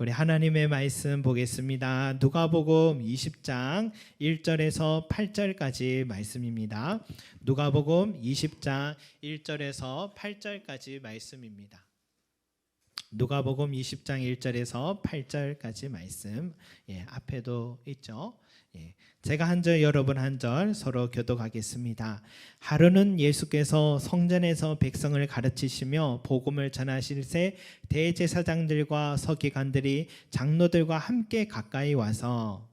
우리 하나님의 말씀 보겠습니다. 누가복음 20장 1절에서 8절까지 말씀입니다. 누가복음 20장 1절에서 8절까지 말씀입니다. 누가복음 20장 1절에서 8절까지 말씀, 앞에도 있죠. 제가 한 절, 여러분 한 절 서로 교독하겠습니다. 하루는 예수께서 성전에서 백성을 가르치시며 복음을 전하실새 대제사장들과 서기관들이 장로들과 함께 가까이 와서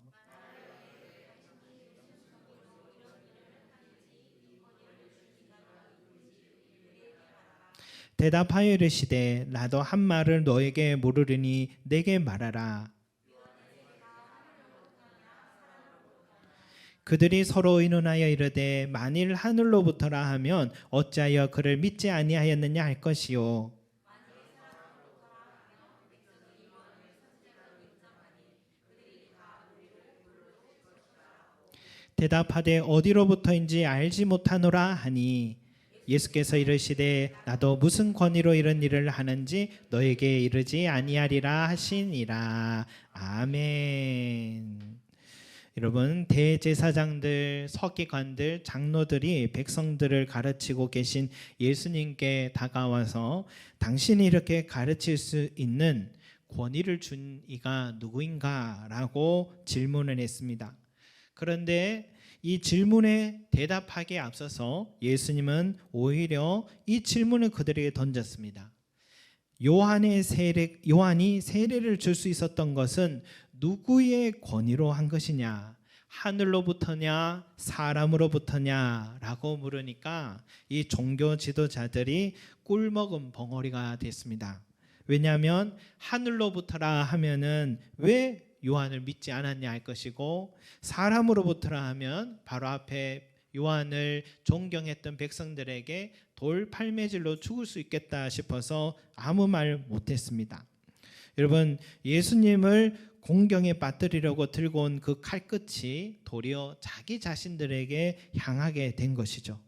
대답하여 이르시되 나도 한 말을 너에게 물으리니 내게 말하라. 그들이 서로 의논하여 이르되 만일 하늘로부터라 하면 어찌하여 그를 믿지 아니하였느냐 할 것이요. 대답하되 어디로부터인지 알지 못하노라 하니 예수께서 이르시되 나도 무슨 권위로 이런 일을 하는지 너에게 이르지 아니하리라 하시니라. 아멘. 여러분, 대제사장들, 서기관들, 장로들이 백성들을 가르치고 계신 예수님께 다가와서 당신이 이렇게 가르칠 수 있는 권위를 준 이가 누구인가? 라고 질문을 했습니다. 그런데 이 질문에 대답하기에 앞서서 예수님은 오히려 이 질문을 그들에게 던졌습니다. 요한이 세례를 줄 수 있었던 것은 누구의 권위로 한 것이냐? 하늘로부터냐 사람으로부터냐? 라고 물으니까 이 종교 지도자들이 꿀먹은 벙어리가 됐습니다. 왜냐하면 하늘로부터라 하면은 왜 요한을 믿지 않았냐 할 것이고, 사람으로부터라 하면 바로 앞에 요한을 존경했던 백성들에게 돌 팔매질로 죽을 수 있겠다 싶어서 아무 말 못했습니다. 여러분, 예수님을 공경에 빠뜨리려고 들고 온 그 칼끝이 도리어 자기 자신들에게 향하게 된 것이죠.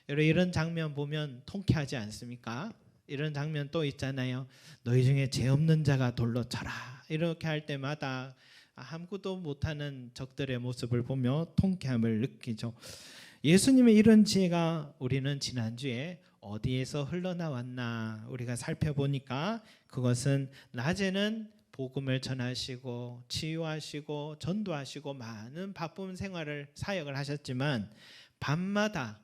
여러분, 이런 장면 보면 통쾌하지 않습니까? 이런 장면 또 있잖아요. 너희 중에 죄 없는 자가 돌로 쳐라. 이렇게 할 때마다 아무것도 못하는 적들의 모습을 보며 통쾌함을 느끼죠. 예수님의 이런 지혜가 우리는 지난주에 어디에서 흘러나왔나 우리가 살펴보니까 그것은 낮에는 복음을 전하시고 치유하시고 전도하시고 많은 바쁜 생활을 사역을 하셨지만 밤마다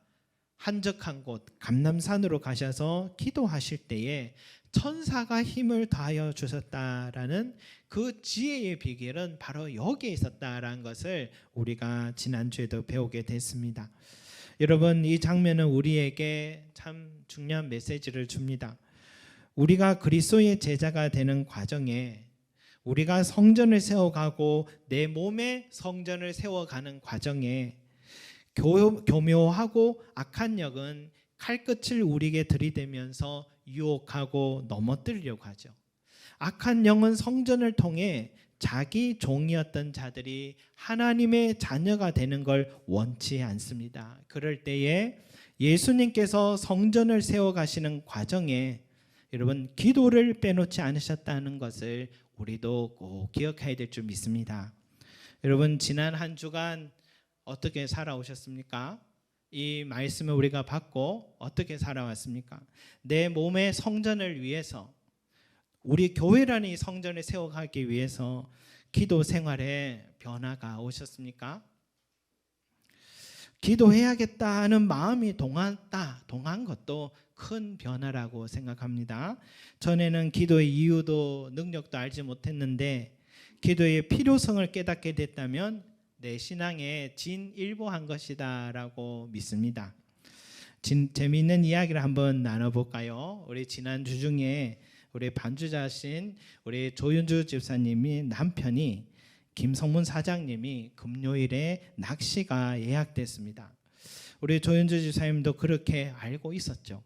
한적한 곳 감람산으로 가셔서 기도하실 때에 천사가 힘을 더하여 주셨다라는 그 지혜의 비결은 바로 여기에 있었다라는 것을 우리가 지난주에도 배우게 됐습니다. 여러분, 이 장면은 우리에게 참 중요한 메시지를 줍니다. 우리가 그리스도의 제자가 되는 과정에 우리가 성전을 세워가고 내 몸에 성전을 세워가는 과정에 교묘하고 악한 영은 칼끝을 우리에게 들이대면서 유혹하고 넘어뜨리려고 하죠. 악한 영은 성전을 통해 자기 종이었던 자들이 하나님의 자녀가 되는 걸 원치 않습니다. 그럴 때에 예수님께서 성전을 세워가시는 과정에 여러분 기도를 빼놓지 않으셨다는 것을 우리도 꼭 기억해야 될 줄 믿습니다. 여러분, 지난 한 주간 어떻게 살아오셨습니까? 이 말씀을 우리가 받고 어떻게 살아왔습니까? 내 몸의 성전을 위해서, 우리 교회라는 이 성전을 세워가기 위해서 기도 생활에 변화가 오셨습니까? 기도해야겠다는 마음이 동한 것도 큰 변화라고 생각합니다. 전에는 기도의 이유도 능력도 알지 못했는데 기도의 필요성을 깨닫게 됐다면 내 신앙에 진일보한 것이다 라고 믿습니다. 재미있는 이야기를 한번 나눠볼까요? 우리 지난주 중에 우리 반주자신 우리 조윤주 집사님이 남편이 김성문 사장님이 금요일에 낚시가 예약됐습니다. 우리 조윤주 집사님도 그렇게 알고 있었죠.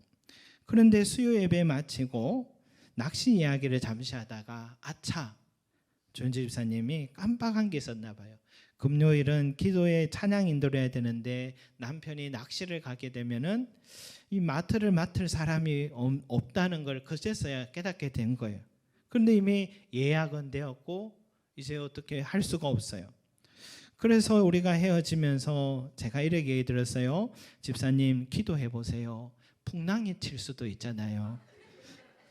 그런데 수요 예배 마치고 낚시 이야기를 잠시 하다가 아차, 조윤주 집사님이 깜빡한 게 있었나 봐요. 금요일은 기도에 찬양 인도를 해야 되는데 남편이 낚시를 가게 되면은 이 마트를 맡을 사람이 없다는 걸 그제서야 깨닫게 된 거예요. 그런데 이미 예약은 되었고 이제 어떻게 할 수가 없어요. 그래서 우리가 헤어지면서 제가 이렇게 얘기 들었어요. 집사님, 기도해 보세요. 풍랑이 칠 수도 있잖아요.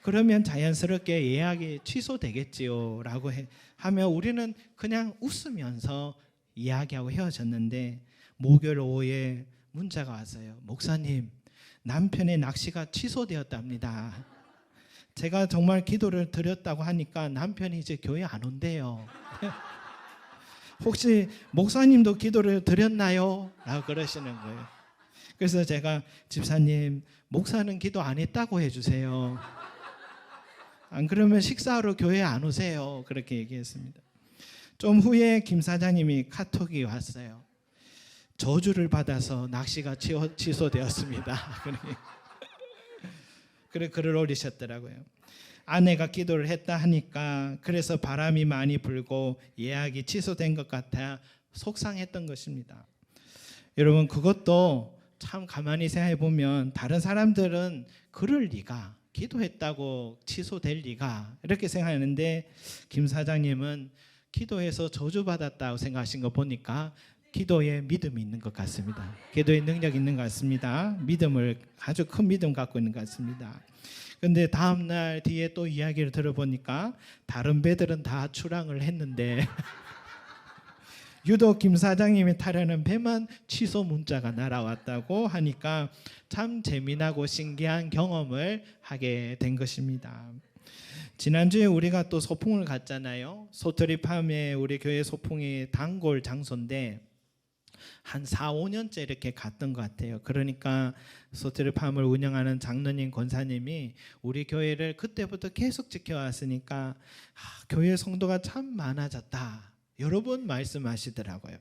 그러면 자연스럽게 예약이 취소되겠지요 라고 하며 우리는 그냥 웃으면서 이야기하고 헤어졌는데, 목요일 오후에 문자가 왔어요. 목사님, 남편의 낚시가 취소되었답니다. 제가 정말 기도를 드렸다고 하니까 남편이 이제 교회 안 온대요. 혹시 목사님도 기도를 드렸나요? 라고 그러시는 거예요. 그래서 제가, 집사님, 목사는 기도 안 했다고 해주세요. 안 그러면 식사하러 교회 안 오세요. 그렇게 얘기했습니다. 좀 후에 김 사장님이 카톡이 왔어요. 저주를 받아서 낚시가 취소되었습니다. 그래 글을 올리셨더라고요. 아내가 기도를 했다 하니까 그래서 바람이 많이 불고 예약이 취소된 것 같아 속상했던 것입니다. 여러분, 그것도 참 가만히 생각해 보면 다른 사람들은 그럴 리가, 기도했다고 취소될 리가 이렇게 생각하는데, 김 사장님은 기도해서 저주받았다고 생각하신 거 보니까 기도에 믿음이 있는 것 같습니다. 기도에 능력이 있는 것 같습니다. 믿음을, 아주 큰 믿음 갖고 있는 것 같습니다. 그런데 다음날 뒤에 또 이야기를 들어보니까 다른 배들은 다 출항을 했는데 유독 김 사장님이 타려는 배만 취소 문자가 날아왔다고 하니까 참 재미나고 신기한 경험을 하게 된 것입니다. 지난주에 우리가 또 소풍을 갔잖아요. 소트리팜에 우리 교회 소풍이 단골 장소인데 한 4, 5년째 이렇게 갔던 것 같아요. 그러니까 소트리팜을 운영하는 장로님, 권사님이 우리 교회를 그때부터 계속 지켜왔으니까 교회 성도가 참 많아졌다, 여러 번 말씀하시더라고요.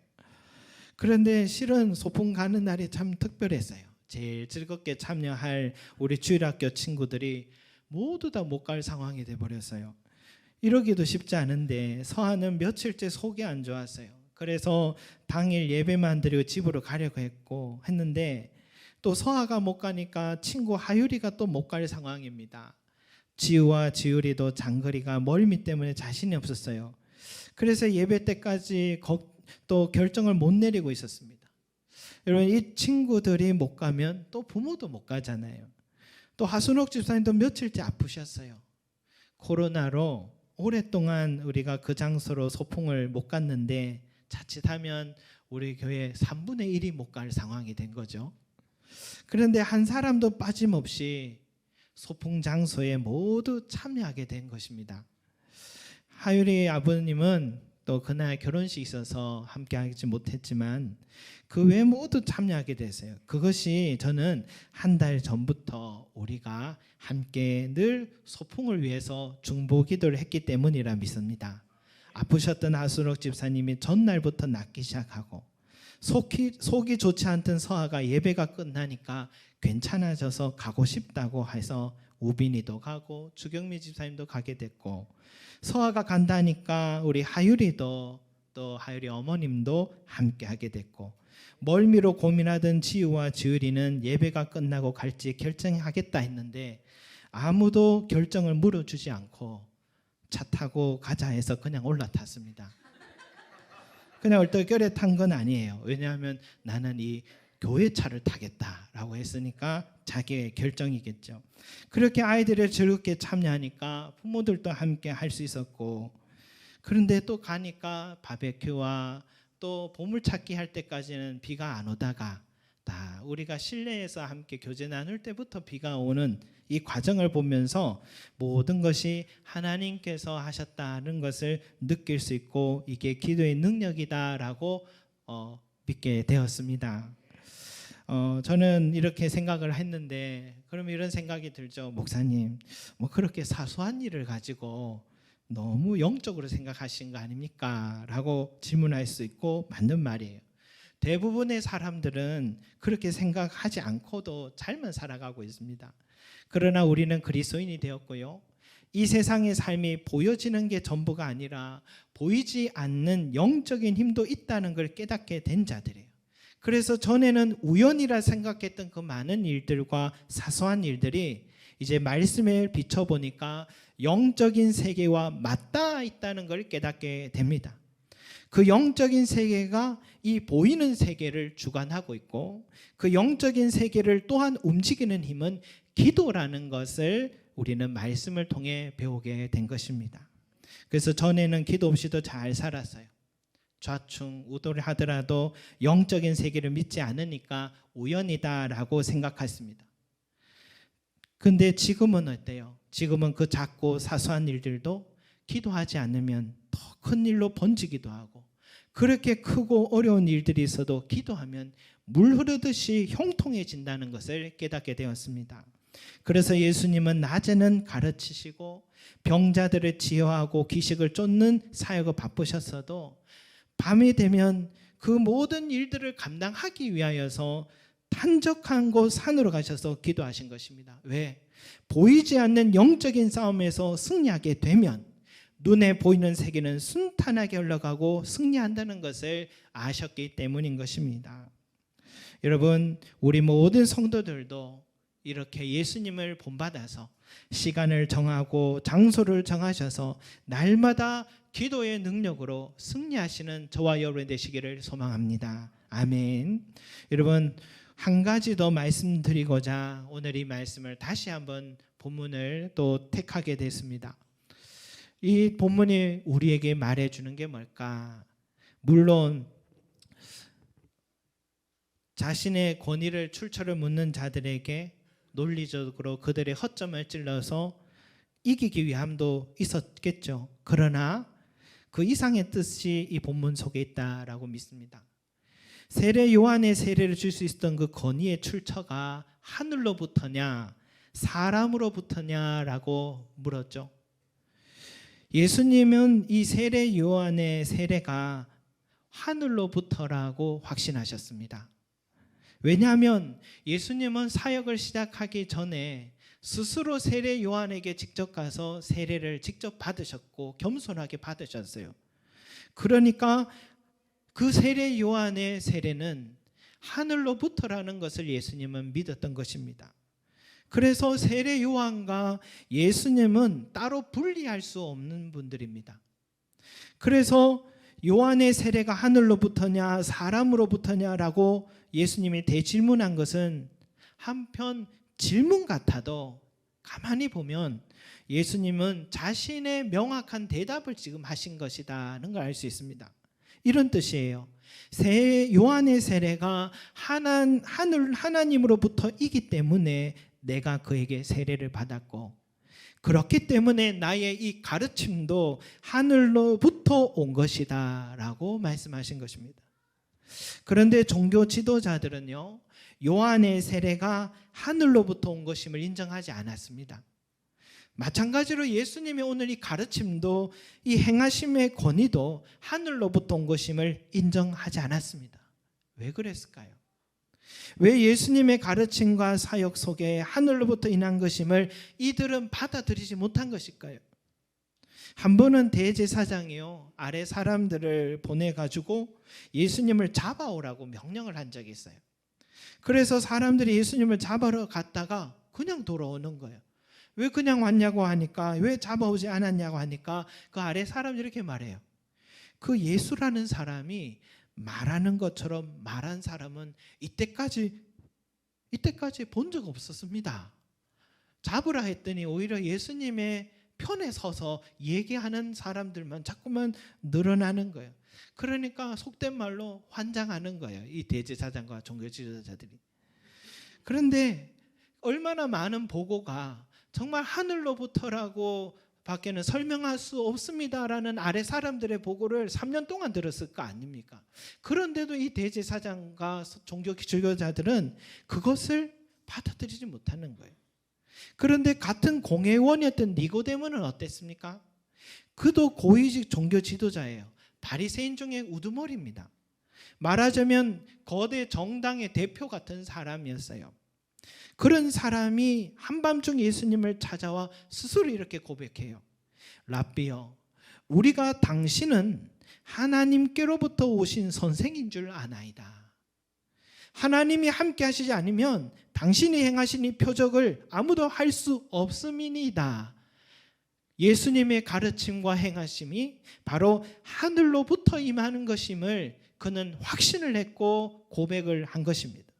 그런데 실은 소풍 가는 날이 참 특별했어요. 제일 즐겁게 참여할 우리 주일학교 친구들이 모두 다 못 갈 상황이 돼버렸어요. 이러기도 쉽지 않은데 서하는 며칠째 속이 안 좋았어요. 그래서 당일 예배만 드리고 집으로 가려고 했는데 또 서하가 못 가니까 친구 하율이가 또 못 갈 상황입니다. 지우와 지율이도 장거리가 멀미 때문에 자신이 없었어요. 그래서 예배 때까지 또 결정을 못 내리고 있었습니다. 여러분, 이 친구들이 못 가면 또 부모도 못 가잖아요. 또 하순옥 집사님도 며칠째 아프셨어요. 코로나로 오랫동안 우리가 그 장소로 소풍을 못 갔는데 자칫하면 우리 교회 3분의 1이 못 갈 상황이 된 거죠. 그런데 한 사람도 빠짐없이 소풍 장소에 모두 참여하게 된 것입니다. 하율이 아버님은 또 그날 결혼식이 있어서 함께 하지 못했지만 그 외에 모두 참여하게 됐어요. 그것이 저는 한 달 전부터 우리가 함께 늘 소풍을 위해서 중보 기도를 했기 때문이라 믿습니다. 아프셨던 하순옥 집사님이 전날부터 낫기 시작하고 속이 좋지 않던 서하가 예배가 끝나니까 괜찮아져서 가고 싶다고 해서 우빈이도 가고 주경미 집사님도 가게 됐고, 서하가 간다니까 우리 하율이도, 또 하율이 어머님도 함께 하게 됐고, 멀미로 고민하던 지우와 지율이는 예배가 끝나고 갈지 결정하겠다 했는데 아무도 결정을 물어주지 않고 차 타고 가자 해서 그냥 올라탔습니다. 그냥 얼떨결에 탄 건 아니에요. 왜냐하면 나는 이 교회 차를 타겠다라고 했으니까 자기의 결정이겠죠. 그렇게 아이들을 즐겁게 참여하니까 부모들도 함께 할 수 있었고, 그런데 또 가니까 바베큐와 또 보물찾기 할 때까지는 비가 안 오다가 다 우리가 실내에서 함께 교제 나눌 때부터 비가 오는 이 과정을 보면서 모든 것이 하나님께서 하셨다는 것을 느낄 수 있고 이게 기도의 능력이다라고 믿게 되었습니다. 저는 이렇게 생각을 했는데, 그러면 이런 생각이 들죠. 목사님, 뭐 그렇게 사소한 일을 가지고 너무 영적으로 생각하신 거 아닙니까? 라고 질문할 수 있고 맞는 말이에요. 대부분의 사람들은 그렇게 생각하지 않고도 잘만 살아가고 있습니다. 그러나 우리는 그리스도인이 되었고요, 이 세상의 삶이 보여지는 게 전부가 아니라 보이지 않는 영적인 힘도 있다는 걸 깨닫게 된 자들이에요. 그래서 전에는 우연이라 생각했던 그 많은 일들과 사소한 일들이 이제 말씀에 비춰보니까 영적인 세계와 맞닿아 있다는 걸 깨닫게 됩니다. 그 영적인 세계가 이 보이는 세계를 주관하고 있고 그 영적인 세계를 또한 움직이는 힘은 기도라는 것을 우리는 말씀을 통해 배우게 된 것입니다. 그래서 전에는 기도 없이도 잘 살았어요. 좌충우돌 하더라도 영적인 세계를 믿지 않으니까 우연이다라고 생각했습니다. 근데 지금은 어때요? 지금은 그 작고 사소한 일들도 기도하지 않으면 더 큰 일로 번지기도 하고 그렇게 크고 어려운 일들이 있어도 기도하면 물 흐르듯이 형통해진다는 것을 깨닫게 되었습니다. 그래서 예수님은 낮에는 가르치시고 병자들을 치유하고 기식을 쫓는 사역을 바쁘셨어도 밤이 되면 그 모든 일들을 감당하기 위하여서 한적한 곳 산으로 가셔서 기도하신 것입니다. 왜? 보이지 않는 영적인 싸움에서 승리하게 되면 눈에 보이는 세계는 순탄하게 흘러가고 승리한다는 것을 아셨기 때문인 것입니다. 여러분, 우리 모든 성도들도 이렇게 예수님을 본받아서 시간을 정하고 장소를 정하셔서 날마다 기도의 능력으로 승리하시는 저와 여러분 되시기를 소망합니다. 아멘. 여러분, 한 가지 더 말씀드리고자 오늘 이 말씀을 다시 한번 본문을 또 택하게 됐습니다. 이 본문이 우리에게 말해주는 게 뭘까? 물론 자신의 권위를 출처를 묻는 자들에게 논리적으로 그들의 허점을 찔러서 이기기 위함도 있었겠죠. 그러나 그 이상의 뜻이 이 본문 속에 있다라고 믿습니다. 세례 요한의 세례를 줄 수 있었던 그 권위의 출처가 하늘로부터냐 사람으로부터냐라고 물었죠. 예수님은 이 세례 요한의 세례가 하늘로부터라고 확신하셨습니다. 왜냐하면 예수님은 사역을 시작하기 전에 스스로 세례 요한에게 직접 가서 세례를 직접 받으셨고 겸손하게 받으셨어요. 그러니까 그 세례 요한의 세례는 하늘로부터라는 것을 예수님은 믿었던 것입니다. 그래서 세례 요한과 예수님은 따로 분리할 수 없는 분들입니다. 그래서 요한의 세례가 하늘로부터냐 사람으로부터냐라고 예수님이 대질문한 것은 한편 질문 같아도 가만히 보면 예수님은 자신의 명확한 대답을 지금 하신 것이라는 걸 알 수 있습니다. 이런 뜻이에요. 요한의 세례가 하나님으로부터이기 때문에 내가 그에게 세례를 받았고 그렇기 때문에 나의 이 가르침도 하늘로부터 온 것이다 라고 말씀하신 것입니다. 그런데 종교 지도자들은요, 요한의 세례가 하늘로부터 온 것임을 인정하지 않았습니다. 마찬가지로 예수님의 오늘 이 가르침도 이 행하심의 권위도 하늘로부터 온 것임을 인정하지 않았습니다. 왜 그랬을까요? 왜 예수님의 가르침과 사역 속에 하늘로부터 인한 것임을 이들은 받아들이지 못한 것일까요? 한 번은 대제사장이요 아래 사람들을 보내가지고 예수님을 잡아오라고 명령을 한 적이 있어요. 그래서 사람들이 예수님을 잡으러 갔다가 그냥 돌아오는 거예요. 왜 그냥 왔냐고 하니까, 왜 잡아오지 않았냐고 하니까 그 아래 사람들이 이렇게 말해요. 그 예수라는 사람이 말하는 것처럼 말한 사람은 이때까지 본 적 없었습니다. 잡으라 했더니 오히려 예수님의 편에 서서 얘기하는 사람들만 자꾸만 늘어나는 거예요. 그러니까 속된 말로 환장하는 거예요. 이 대제사장과 종교 지도자들이. 그런데 얼마나 많은 보고가 정말 하늘로부터라고 밖에는 설명할 수 없습니다라는 아래 사람들의 보고를 3년 동안 들었을 거 아닙니까? 그런데도 이 대제사장과 종교 지도자들은 그것을 받아들이지 못하는 거예요. 그런데 같은 공회원이었던 니고데모는 어땠습니까? 그도 고위직 종교 지도자예요. 바리새인 중에 우두머리입니다. 말하자면 거대 정당의 대표 같은 사람이었어요. 그런 사람이 한밤중 예수님을 찾아와 스스로 이렇게 고백해요. 랍비여, 우리가 당신은 하나님께로부터 오신 선생인 줄 아나이다. 하나님이 함께 하시지 않으면 당신이 행하신 이 표적을 아무도 할 수 없음이니이다. 예수님의 가르침과 행하심이 바로 하늘로부터 임하는 것임을 그는 확신을 했고 고백을 한 것입니다.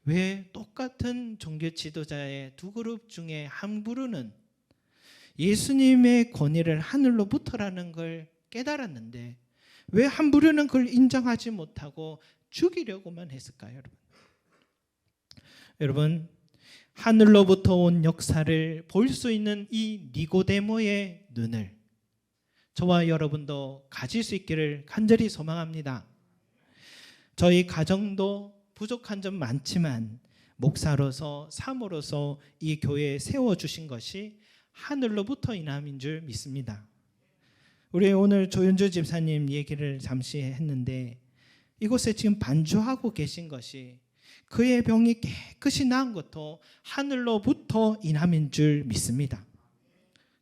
왜 똑같은 종교 지도자의 두 그룹 중에 한 그룹은 예수님의 권위를 하늘로부터라는 걸 깨달았는데 왜 한 부류는 그걸 인정하지 못하고 죽이려고만 했을까요, 여러분? 여러분, 하늘로부터 온 역사를 볼 수 있는 이 니고데모의 눈을 저와 여러분도 가질 수 있기를 간절히 소망합니다. 저희 가정도 부족한 점 많지만 목사로서 사모로서 이 교회에 세워주신 것이 하늘로부터 인함인 줄 믿습니다. 우리 오늘 조윤주 집사님 얘기를 잠시 했는데 이곳에 지금 반주하고 계신 것이 그의 병이 깨끗이 나은 것도 하늘로부터 인함인 줄 믿습니다.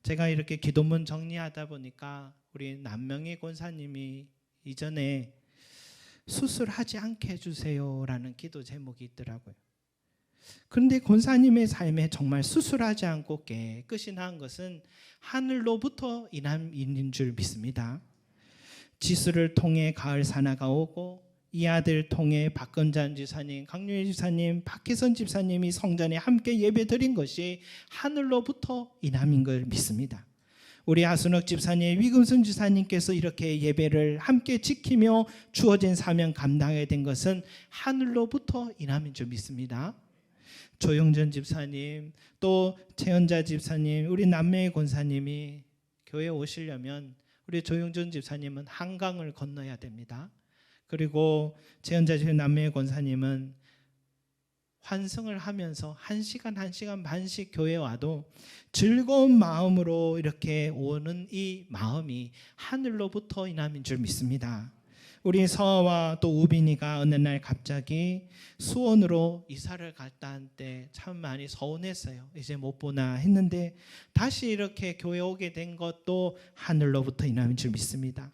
제가 이렇게 기도문 정리하다 보니까 우리 남명희 권사님이 이전에 수술하지 않게 해주세요라는 기도 제목이 있더라고요. 그런데 권사님의 삶에 정말 수술하지 않고 깨끗이 나은 것은 하늘로부터 인함인 줄 믿습니다. 지수를 통해 가을 사나가 오고 이 아들 통해 박건잔 지사님, 강유희 지사님, 박혜선 집사님이 성전에 함께 예배 드린 것이 하늘로부터 인함인 걸 믿습니다. 우리 하순옥 집사님, 위금순 지사님께서 이렇게 예배를 함께 지키며 주어진 사명 감당하게 된 것은 하늘로부터 인함인 줄 믿습니다. 조영전 집사님, 또 최연자 집사님, 우리 남매의 권사님이 교회에 오시려면 우리 조영전 집사님은 한강을 건너야 됩니다. 그리고 최연자 집사님, 남매의 권사님은 환승을 하면서 1시간 반씩 교회에 와도 즐거운 마음으로 이렇게 오는 이 마음이 하늘로부터 인함인 줄 믿습니다. 우리 서아와 또 우빈이가 어느 날 갑자기 수원으로 이사를 갔다 한 때 참 많이 서운했어요. 이제 못 보나 했는데 다시 이렇게 교회 오게 된 것도 하늘로부터 인함인 줄 믿습니다.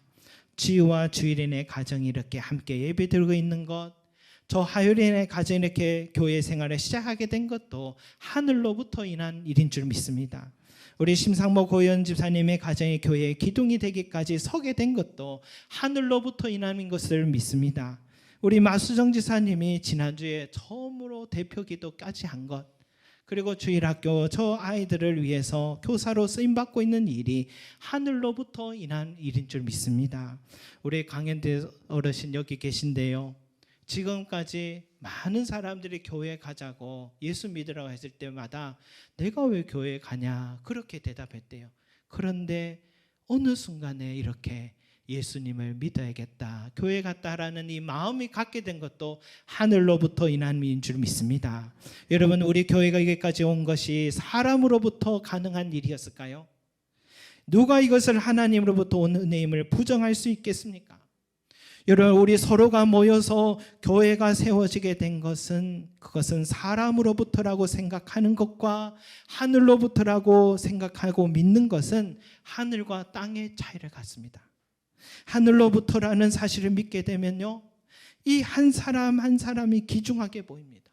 지우와 주일인의 가정이 이렇게 함께 예배 드리고 있는 것, 저 하율인의 가정이 이렇게 교회 생활을 시작하게 된 것도 하늘로부터 인한 일인 줄 믿습니다. 우리 심상모 고현 집사님의 가정이 교회의 기둥이 되기까지 서게 된 것도 하늘로부터 인함인 것을 믿습니다. 우리 마수정 지사님이 지난주에 처음으로 대표 기도까지 한 것, 그리고 주일학교 저 아이들을 위해서 교사로 쓰임받고 있는 일이 하늘로부터 인한 일인 줄 믿습니다. 우리 강현대 어르신 여기 계신데요, 지금까지 많은 사람들이 교회에 가자고 예수 믿으라고 했을 때마다 내가 왜 교회에 가냐 그렇게 대답했대요. 그런데 어느 순간에 이렇게 예수님을 믿어야겠다, 교회 갔다라는 이 마음이 갖게 된 것도 하늘로부터 인한 일인 줄 믿습니다. 여러분, 우리 교회가 여기까지 온 것이 사람으로부터 가능한 일이었을까요? 누가 이것을 하나님으로부터 온 은혜임을 부정할 수 있겠습니까? 여러분, 우리 서로가 모여서 교회가 세워지게 된 것은 그것은 사람으로부터라고 생각하는 것과 하늘로부터라고 생각하고 믿는 것은 하늘과 땅의 차이를 갖습니다. 하늘로부터라는 사실을 믿게 되면요, 이 한 사람 한 사람이 귀중하게 보입니다.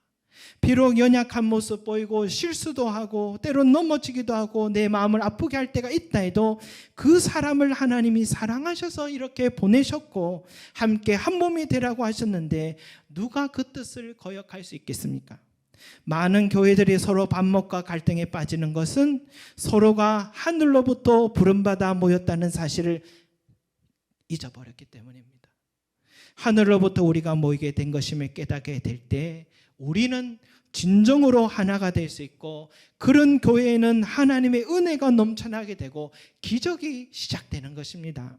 비록 연약한 모습 보이고 실수도 하고 때론 넘어지기도 하고 내 마음을 아프게 할 때가 있다 해도 그 사람을 하나님이 사랑하셔서 이렇게 보내셨고 함께 한 몸이 되라고 하셨는데 누가 그 뜻을 거역할 수 있겠습니까? 많은 교회들이 서로 반목과 갈등에 빠지는 것은 서로가 하늘로부터 부름받아 모였다는 사실을 잊어버렸기 때문입니다. 하늘로부터 우리가 모이게 된 것임을 깨닫게 될 때 우리는 진정으로 하나가 될 수 있고, 그런 교회에는 하나님의 은혜가 넘쳐나게 되고 기적이 시작되는 것입니다.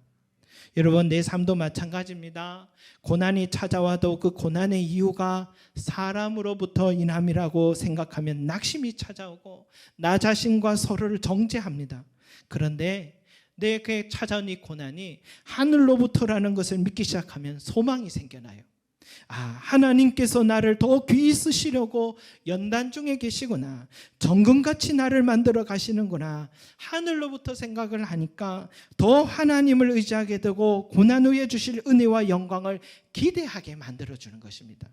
여러분, 내 삶도 마찬가지입니다. 고난이 찾아와도 그 고난의 이유가 사람으로부터 인함이라고 생각하면 낙심이 찾아오고 나 자신과 서로를 정죄합니다. 그런데 내게 찾아온 이 고난이 하늘로부터라는 것을 믿기 시작하면 소망이 생겨나요. 하나님께서 나를 더 귀히 쓰시려고 연단 중에 계시구나, 정금같이 나를 만들어 가시는구나, 하늘로부터 생각을 하니까 더 하나님을 의지하게 되고 고난 후에 주실 은혜와 영광을 기대하게 만들어주는 것입니다.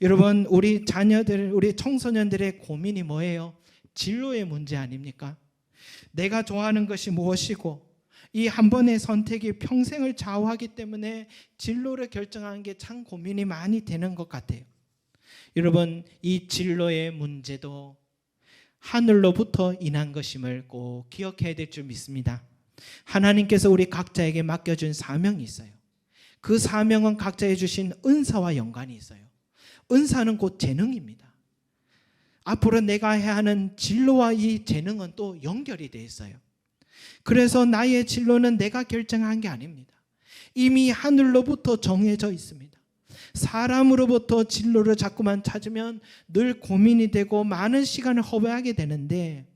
여러분, 우리 자녀들, 우리 청소년들의 고민이 뭐예요? 진로의 문제 아닙니까? 내가 좋아하는 것이 무엇이고 이 한 번의 선택이 평생을 좌우하기 때문에 진로를 결정하는 게 참 고민이 많이 되는 것 같아요. 여러분, 이 진로의 문제도 하늘로부터 인한 것임을 꼭 기억해야 될 줄 믿습니다. 하나님께서 우리 각자에게 맡겨준 사명이 있어요. 그 사명은 각자에 주신 은사와 연관이 있어요. 은사는 곧 재능입니다. 앞으로 내가 해야 하는 진로와 이 재능은 또 연결이 되어 있어요. 그래서 나의 진로는 내가 결정한 게 아닙니다. 이미 하늘로부터 정해져 있습니다. 사람으로부터 진로를 자꾸만 찾으면 늘 고민이 되고 많은 시간을 허비하게 되는데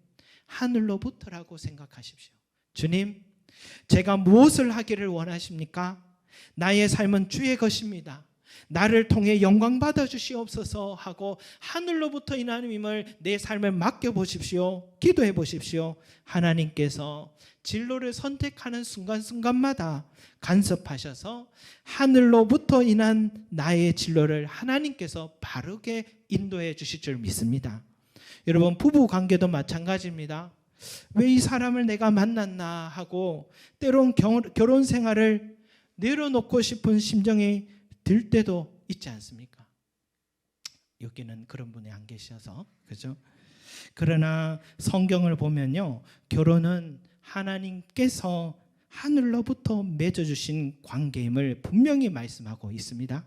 하늘로부터라고 생각하십시오. 주님, 제가 무엇을 하기를 원하십니까? 나의 삶은 주의 것입니다. 나를 통해 영광 받아 주시옵소서 하고 하늘로부터 인하는 힘을 내 삶에 맡겨 보십시오. 기도해 보십시오. 하나님께서 진로를 선택하는 순간순간마다 간섭하셔서 하늘로부터 인한 나의 진로를 하나님께서 바르게 인도해 주실 줄 믿습니다. 여러분, 부부 관계도 마찬가지입니다. 왜 이 사람을 내가 만났나 하고 때론 결혼 생활을 내려놓고 싶은 심정이 들 때도 있지 않습니까? 여기는 그런 분이 안 계셔서 그죠? 그러나 성경을 보면요, 결혼은 하나님께서 하늘로부터 맺어주신 관계임을 분명히 말씀하고 있습니다.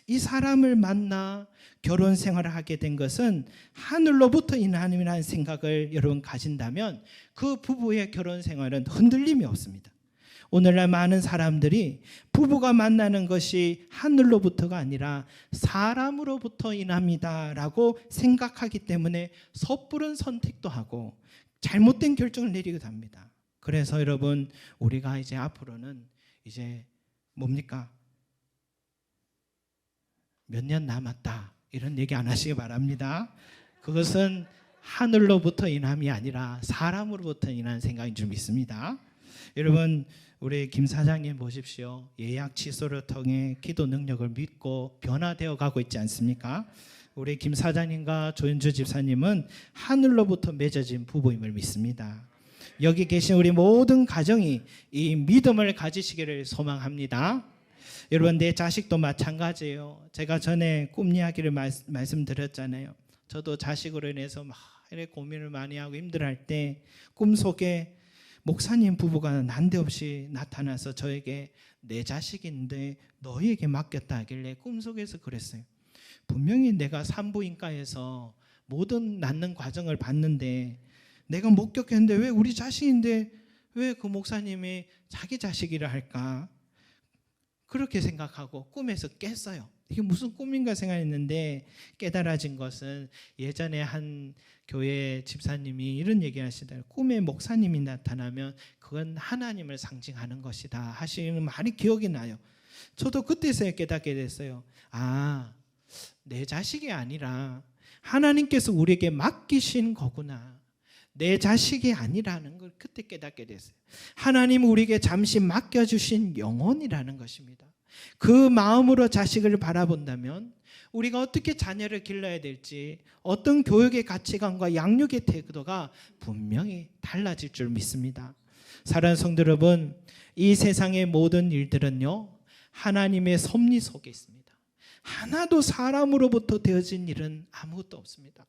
이 사람을 만나 결혼 생활을 하게 된 것은 하늘로부터 인하님이라는 생각을 여러분 가진다면 그 부부의 결혼 생활은 흔들림이 없습니다. 오늘날 많은 사람들이 부부가 만나는 것이 하늘로부터가 아니라 사람으로부터 인합니다라고 생각하기 때문에 섣부른 선택도 하고 잘못된 결정을 내리기도 합니다. 그래서 여러분, 우리가 이제 앞으로는 이제 뭡니까? 몇 년 남았다 이런 얘기 안 하시기 바랍니다. 그것은 하늘로부터 인함이 아니라 사람으로부터 인한 생각인 줄 믿습니다. 여러분, 우리 김 사장님 보십시오. 예약 취소를 통해 기도 능력을 믿고 변화되어 가고 있지 않습니까? 우리 김 사장님과 조윤주 집사님은 하늘로부터 맺어진 부부임을 믿습니다. 여기 계신 우리 모든 가정이 이 믿음을 가지시기를 소망합니다. 여러분, 내 자식도 마찬가지예요. 제가 전에 꿈 이야기를 말씀드렸잖아요. 저도 자식으로 인해서 막 이렇게 고민을 많이 하고 힘들어할 때 꿈속에 목사님 부부가 난데없이 나타나서 저에게 내 자식인데 너희에게 맡겼다 하길래 꿈속에서 그랬어요. 분명히 내가 산부인과에서 모든 낳는 과정을 봤는데 내가 목격했는데 왜 우리 자식인데 왜 그 목사님이 자기 자식이라 할까? 그렇게 생각하고 꿈에서 깼어요. 이게 무슨 꿈인가 생각했는데 깨달아진 것은 예전에 한 교회 집사님이 이런 얘기 하시더라고요. 꿈에 목사님이 나타나면 그건 하나님을 상징하는 것이다 하시는 말이 기억이 나요. 저도 그때서야 깨닫게 됐어요. 아, 내 자식이 아니라 하나님께서 우리에게 맡기신 거구나. 내 자식이 아니라는 걸 그때 깨닫게 됐어요. 하나님 우리에게 잠시 맡겨주신 영혼이라는 것입니다. 그 마음으로 자식을 바라본다면 우리가 어떻게 자녀를 길러야 될지, 어떤 교육의 가치관과 양육의 태도가 분명히 달라질 줄 믿습니다. 사랑하는 성도 여러분, 이 세상의 모든 일들은요, 하나님의 섭리 속에 있습니다. 하나도 사람으로부터 되어진 일은 아무것도 없습니다.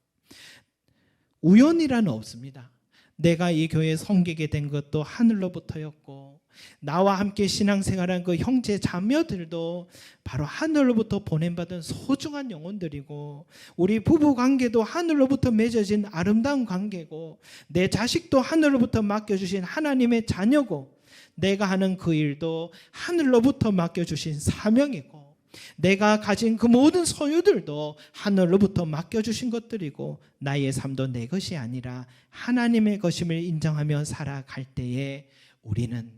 우연이라는 없습니다. 내가 이 교회에 섬기게 된 것도 하늘로부터였고, 나와 함께 신앙생활한 그 형제 자매들도 바로 하늘로부터 보냄받은 소중한 영혼들이고, 우리 부부 관계도 하늘로부터 맺어진 아름다운 관계고, 내 자식도 하늘로부터 맡겨주신 하나님의 자녀고, 내가 하는 그 일도 하늘로부터 맡겨주신 사명이고, 내가 가진 그 모든 소유들도 하늘로부터 맡겨주신 것들이고, 나의 삶도 내 것이 아니라 하나님의 것임을 인정하며 살아갈 때에 우리는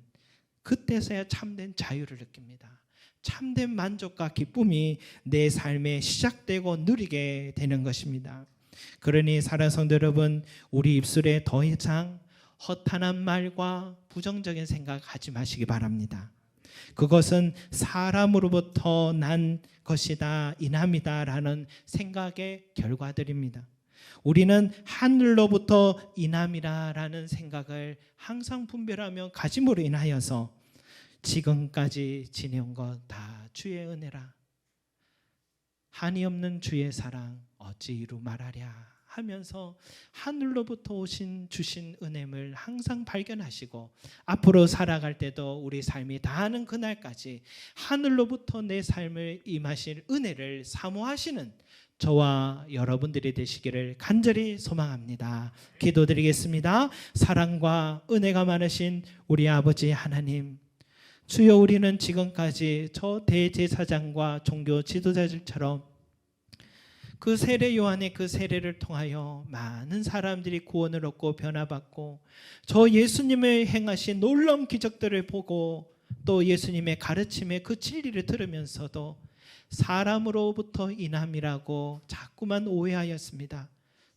그때서야 참된 자유를 느낍니다. 참된 만족과 기쁨이 내 삶에 시작되고 누리게 되는 것입니다. 그러니 사랑하는 성도 여러분, 우리 입술에 더 이상 허탄한 말과 부정적인 생각 하지 마시기 바랍니다. 그것은 사람으로부터 난 것이다, 인함이다라는 생각의 결과들입니다. 우리는 하늘로부터 인함이라는 생각을 항상 분별하며 가짐으로 인하여서 지금까지 지내온 것 다 주의 은혜라, 한이 없는 주의 사랑 어찌 이루 말하랴 하면서 하늘로부터 주신 은혜를 항상 발견하시고 앞으로 살아갈 때도 우리 삶이 다하는 그날까지 하늘로부터 내 삶을 임하실 은혜를 사모하시는 저와 여러분들이 되시기를 간절히 소망합니다. 기도드리겠습니다. 사랑과 은혜가 많으신 우리 아버지 하나님, 주여, 우리는 지금까지 저 대제사장과 종교 지도자들처럼 그 세례 요한의 그 세례를 통하여 많은 사람들이 구원을 얻고 변화받고 저 예수님의 행하신 놀라운 기적들을 보고 또 예수님의 가르침의 그 진리를 들으면서도 사람으로부터 인함이라고 자꾸만 오해하였습니다.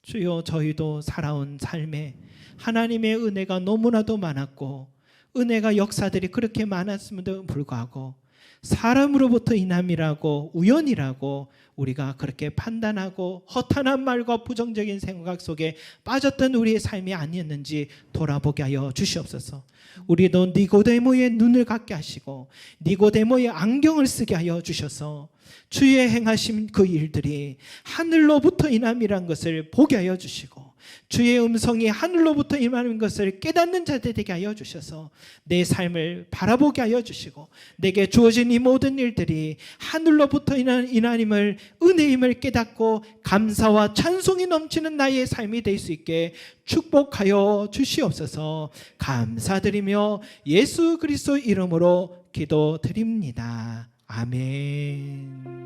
주여, 저희도 살아온 삶에 하나님의 은혜가 너무나도 많았고 은혜가 역사들이 그렇게 많았음에도 불구하고 사람으로부터 인함이라고 우연이라고 우리가 그렇게 판단하고 허탄한 말과 부정적인 생각 속에 빠졌던 우리의 삶이 아니었는지 돌아보게 하여 주시옵소서. 우리도 니고데모의 눈을 갖게 하시고 니고데모의 안경을 쓰게 하여 주셔서 주의 행하신 그 일들이 하늘로부터 인함이란 것을 보게 하여 주시고 주의 음성이 하늘로부터 임하는 것을 깨닫는 자들 되게 하여 주셔서 내 삶을 바라보게 하여 주시고 내게 주어진 이 모든 일들이 하늘로부터 인하님을 은혜임을 깨닫고 감사와 찬송이 넘치는 나의 삶이 될 수 있게 축복하여 주시옵소서. 감사드리며 예수 그리스도 이름으로 기도드립니다. 아멘.